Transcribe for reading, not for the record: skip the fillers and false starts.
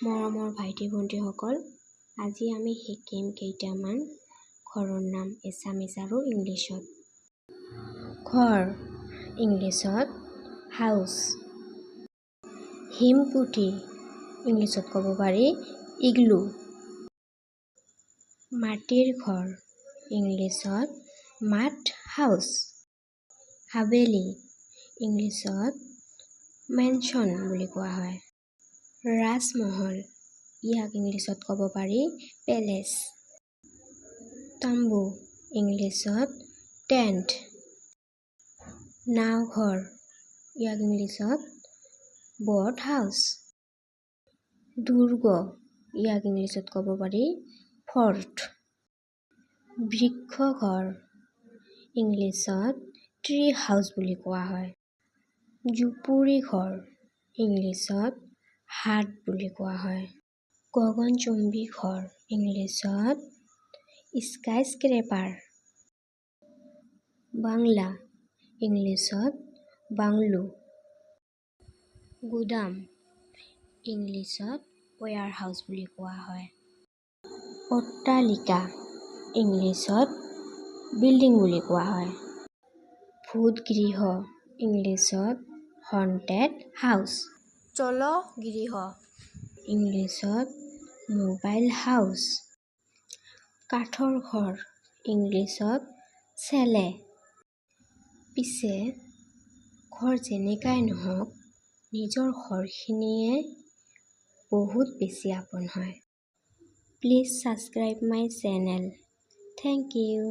মৰমৰ ভাইটি ভণ্টিসকল, আজি আমি শিকিম কেইটামান ঘৰৰ নাম এছামিজ আৰু ইংলিছত। ঘৰ ইংলিছত হাউচ। হিমপুতি ইংলিছত ক'ব পাৰি ইগলু। মাটিৰ ঘৰ ইংলিছত মাড হাউচ। হাবেলী ইংলিছত মেনশ্যন বুলি কোৱা হয়। ৰাজমহল ইয়াক ইংলিছত ক'ব পাৰি পেলেচ। তাম্বু ইংলিছত টেণ্ট। নাওঘৰ ইয়াক ইংলিছত বট হাউচ। দুৰ্গ ইয়াক ইংলিছত ক'ব পাৰি ফৰ্ট। বৃক্ষঘৰ ইংলিছত ট্ৰী হাউচ বুলি কোৱা হয়। জুপুৰি ঘৰ ইংলিছত হাট বুলি কোৱা হয়। গগনচুম্বী ঘৰ ইংলিছত স্কাইস্ক্ৰেপাৰ। বাংলা ইংলিছত বাংলো। গুদাম ইংলিছত ৱেয়াৰহাউচ বুলি কোৱা হয়। অট্টালিকা ইংলিছত বিল্ডিং বুলি কোৱা হয়। ভূতগৃহ ইংলিছত হণ্টেড হাউচ। জলগৃহ ইংলিছত মোবাইল হাউচ। কাঠৰ ঘৰ ইংলিছত চেলে। পিছে ঘৰ যেনেকাই নহওক নিজৰ ঘৰখিনিয়ে বহুত বেছি আপোন হয়। Please subscribe my channel. Thank U.